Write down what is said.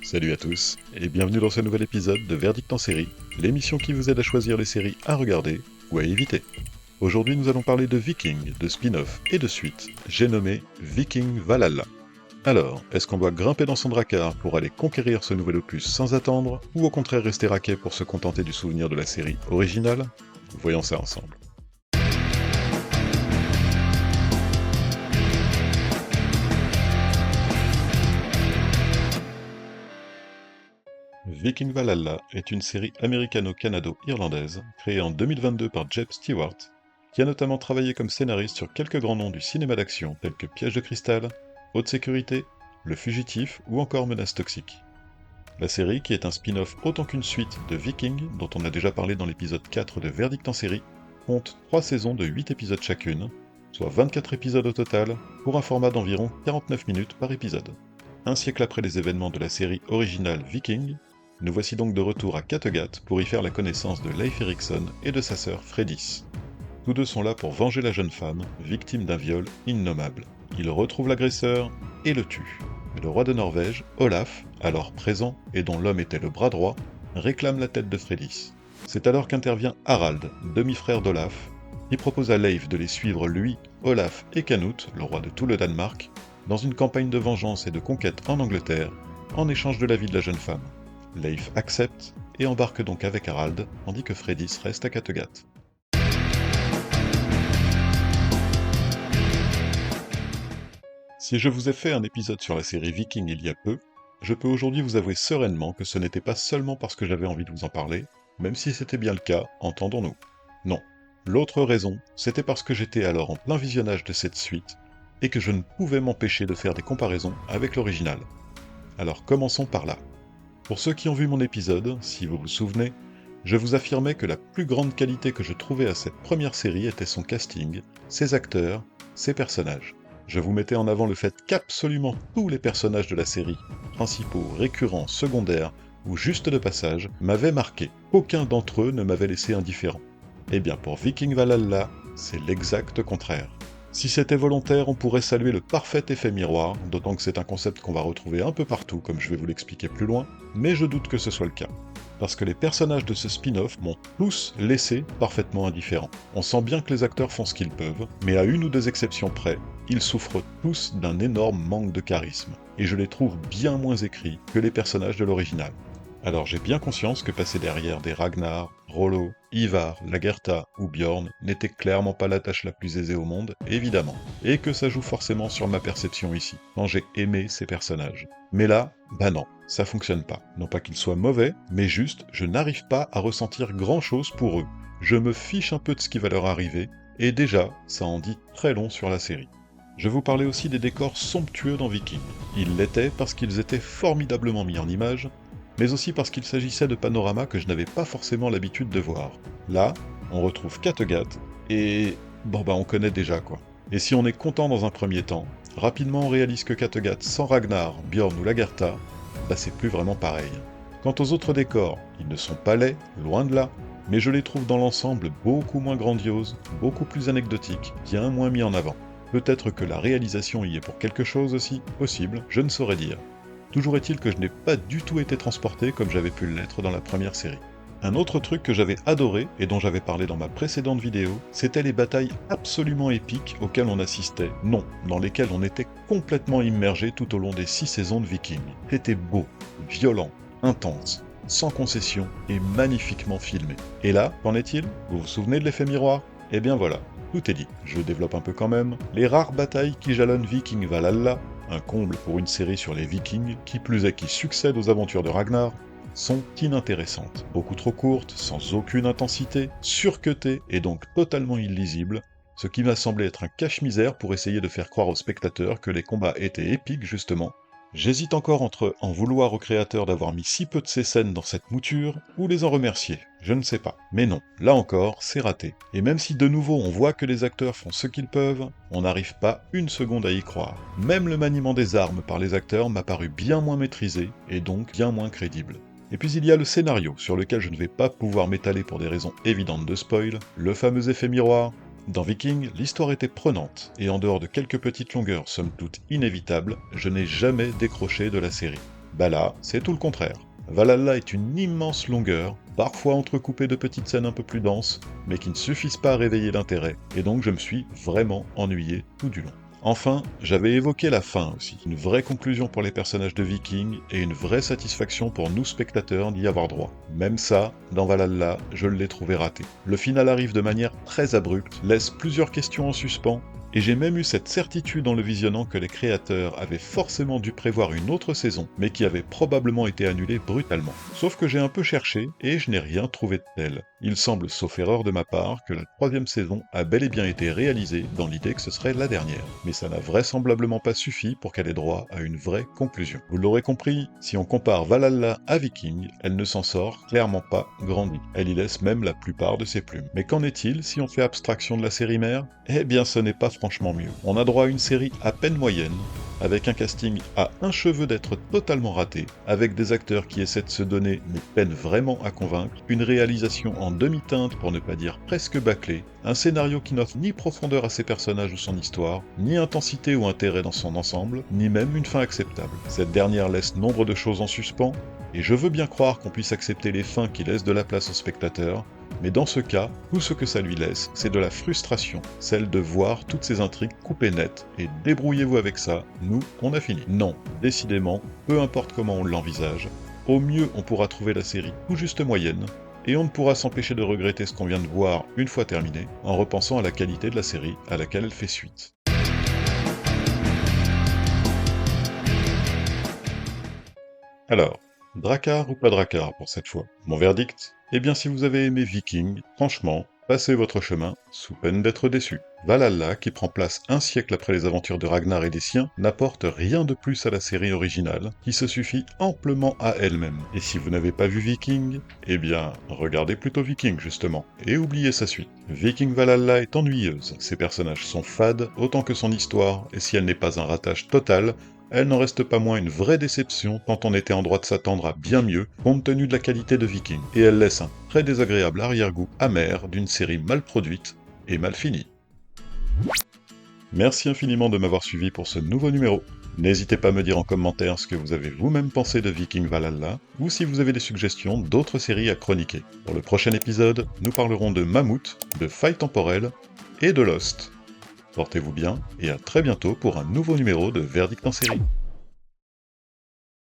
Salut à tous, et bienvenue dans ce nouvel épisode de Verdict en série, l'émission qui vous aide à choisir les séries à regarder ou à éviter. Aujourd'hui nous allons parler de Viking, de spin-off et de suite, j'ai nommé Viking Valhalla. Alors, est-ce qu'on doit grimper dans son dracard pour aller conquérir ce nouvel opus sans attendre, ou au contraire rester raqué pour se contenter du souvenir de la série originale? Voyons ça ensemble. Viking Valhalla est une série américano-canado-irlandaise créée en 2022 par Jeb Stewart, qui a notamment travaillé comme scénariste sur quelques grands noms du cinéma d'action tels que Piège de cristal, Haute sécurité, Le fugitif ou encore Menace toxique. La série, qui est un spin-off autant qu'une suite de Viking, dont on a déjà parlé dans l'épisode 4 de Verdict en série, compte 3 saisons de 8 épisodes chacune, soit 24 épisodes au total, pour un format d'environ 49 minutes par épisode. Un siècle après les événements de la série originale Viking, nous voici donc de retour à Kattegat pour y faire la connaissance de Leif Erikson et de sa sœur Freydis. Tous deux sont là pour venger la jeune femme, victime d'un viol innommable. Ils retrouvent l'agresseur et le tuent. Mais le roi de Norvège, Olaf, alors présent et dont l'homme était le bras droit, réclame la tête de Freydis. C'est alors qu'intervient Harald, demi-frère d'Olaf, qui propose à Leif de les suivre lui, Olaf et Canute, le roi de tout le Danemark, dans une campagne de vengeance et de conquête en Angleterre, en échange de la vie de la jeune femme. Leif accepte et embarque donc avec Harald, tandis que Freydis reste à Kattegat. Si je vous ai fait un épisode sur la série Viking il y a peu, je peux aujourd'hui vous avouer sereinement que ce n'était pas seulement parce que j'avais envie de vous en parler, même si c'était bien le cas, entendons-nous. Non. L'autre raison, c'était parce que j'étais alors en plein visionnage de cette suite, et que je ne pouvais m'empêcher de faire des comparaisons avec l'original. Alors commençons par là. Pour ceux qui ont vu mon épisode, si vous vous souvenez, je vous affirmais que la plus grande qualité que je trouvais à cette première série était son casting, ses acteurs, ses personnages. Je vous mettais en avant le fait qu'absolument tous les personnages de la série, principaux, récurrents, secondaires ou juste de passage, m'avaient marqué. Aucun d'entre eux ne m'avait laissé indifférent. Eh bien pour Viking Valhalla, c'est l'exact contraire. Si c'était volontaire, on pourrait saluer le parfait effet miroir, d'autant que c'est un concept qu'on va retrouver un peu partout, comme je vais vous l'expliquer plus loin, mais je doute que ce soit le cas. Parce que les personnages de ce spin-off m'ont tous laissé parfaitement indifférent. On sent bien que les acteurs font ce qu'ils peuvent, mais à une ou deux exceptions près, ils souffrent tous d'un énorme manque de charisme, et je les trouve bien moins écrits que les personnages de l'original. Alors j'ai bien conscience que passer derrière des Ragnar, Rollo, Ivar, Lagertha ou Bjorn n'était clairement pas la tâche la plus aisée au monde, évidemment, et que ça joue forcément sur ma perception ici, quand j'ai aimé ces personnages. Mais là, bah non, ça fonctionne pas. Non pas qu'ils soient mauvais, mais juste, je n'arrive pas à ressentir grand-chose pour eux. Je me fiche un peu de ce qui va leur arriver, et déjà, ça en dit très long sur la série. Je vous parlais aussi des décors somptueux dans Viking. Ils l'étaient parce qu'ils étaient formidablement mis en image, mais aussi parce qu'il s'agissait de panoramas que je n'avais pas forcément l'habitude de voir. Là, on retrouve Kattegat, et bon bah on connaît déjà quoi. Et si on est content dans un premier temps, rapidement on réalise que Kattegat sans Ragnar, Bjorn ou Lagertha, bah c'est plus vraiment pareil. Quant aux autres décors, ils ne sont pas laids, loin de là, mais je les trouve dans l'ensemble beaucoup moins grandioses, beaucoup plus anecdotiques, bien moins mis en avant. Peut-être que la réalisation y est pour quelque chose aussi, possible, je ne saurais dire. Toujours est-il que je n'ai pas du tout été transporté comme j'avais pu l'être dans la première série. Un autre truc que j'avais adoré, et dont j'avais parlé dans ma précédente vidéo, c'était les batailles absolument épiques auxquelles on assistait, non, dans lesquelles on était complètement immergé tout au long des 6 saisons de Vikings. C'était beau, violent, intense, sans concession et magnifiquement filmé. Et là, qu'en est-il? Vous vous souvenez de l'effet miroir? Eh bien voilà, tout est dit. Je développe un peu quand même. Les rares batailles qui jalonnent Viking Valhalla, un comble pour une série sur les Vikings, qui plus est qui succède aux aventures de Ragnar, sont inintéressantes, beaucoup trop courtes, sans aucune intensité, surcutées et donc totalement illisibles, ce qui m'a semblé être un cache-misère pour essayer de faire croire aux spectateurs que les combats étaient épiques justement. J'hésite encore entre en vouloir aux créateurs d'avoir mis si peu de ces scènes dans cette mouture, ou les en remercier, je ne sais pas. Mais non, là encore, c'est raté. Et même si de nouveau on voit que les acteurs font ce qu'ils peuvent, on n'arrive pas une seconde à y croire. Même le maniement des armes par les acteurs m'a paru bien moins maîtrisé, et donc bien moins crédible. Et puis il y a le scénario, sur lequel je ne vais pas pouvoir m'étaler pour des raisons évidentes de spoil, le fameux effet miroir. Dans Viking, l'histoire était prenante, et en dehors de quelques petites longueurs somme toute inévitables, je n'ai jamais décroché de la série. Bah là, c'est tout le contraire. Valhalla est une immense longueur, parfois entrecoupée de petites scènes un peu plus denses, mais qui ne suffisent pas à réveiller l'intérêt, et donc je me suis vraiment ennuyé tout du long. Enfin, j'avais évoqué la fin aussi, une vraie conclusion pour les personnages de Vikings et une vraie satisfaction pour nous spectateurs d'y avoir droit. Même ça, dans Valhalla, je l'ai trouvé raté. Le final arrive de manière très abrupte, laisse plusieurs questions en suspens, et j'ai même eu cette certitude en le visionnant que les créateurs avaient forcément dû prévoir une autre saison, mais qui avait probablement été annulée brutalement. Sauf que j'ai un peu cherché, et je n'ai rien trouvé de tel. Il semble, sauf erreur de ma part, que la 3e saison a bel et bien été réalisée dans l'idée que ce serait la dernière. Mais ça n'a vraisemblablement pas suffi pour qu'elle ait droit à une vraie conclusion. Vous l'aurez compris, si on compare Valhalla à Viking, elle ne s'en sort clairement pas grandie. Elle y laisse même la plupart de ses plumes. Mais qu'en est-il si on fait abstraction de la série mère? Eh bien ce n'est pas franchement mieux. On a droit à une série à peine moyenne, avec un casting à un cheveu d'être totalement raté, avec des acteurs qui essaient de se donner mais peinent vraiment à convaincre, une réalisation en demi-teinte pour ne pas dire presque bâclée, un scénario qui n'offre ni profondeur à ses personnages ou son histoire, ni intensité ou intérêt dans son ensemble, ni même une fin acceptable. Cette dernière laisse nombre de choses en suspens, et je veux bien croire qu'on puisse accepter les fins qui laissent de la place aux spectateurs, mais dans ce cas, tout ce que ça lui laisse, c'est de la frustration, celle de voir toutes ces intrigues coupées nettes, et débrouillez-vous avec ça, nous, on a fini. Non, décidément, peu importe comment on l'envisage, au mieux on pourra trouver la série tout juste moyenne, et on ne pourra s'empêcher de regretter ce qu'on vient de voir une fois terminé, en repensant à la qualité de la série à laquelle elle fait suite. Alors, Drakkar ou pas Drakkar pour cette fois? Mon verdict? Eh bien si vous avez aimé Viking, franchement, passez votre chemin, sous peine d'être déçu. Valhalla, qui prend place un siècle après les aventures de Ragnar et des siens, n'apporte rien de plus à la série originale, qui se suffit amplement à elle-même. Et si vous n'avez pas vu Viking, eh bien, regardez plutôt Viking justement, et oubliez sa suite. Viking Valhalla est ennuyeuse, ses personnages sont fades autant que son histoire, et si elle n'est pas un ratage total, elle n'en reste pas moins une vraie déception tant on était en droit de s'attendre à bien mieux compte tenu de la qualité de Viking, et elle laisse un très désagréable arrière-goût amer d'une série mal produite et mal finie. Merci infiniment de m'avoir suivi pour ce nouveau numéro. N'hésitez pas à me dire en commentaire ce que vous avez vous-même pensé de Viking Valhalla, ou si vous avez des suggestions d'autres séries à chroniquer. Pour le prochain épisode, nous parlerons de Mammouth, de Failles temporelles et de Lost. Portez-vous bien, et à très bientôt pour un nouveau numéro de Verdict en série.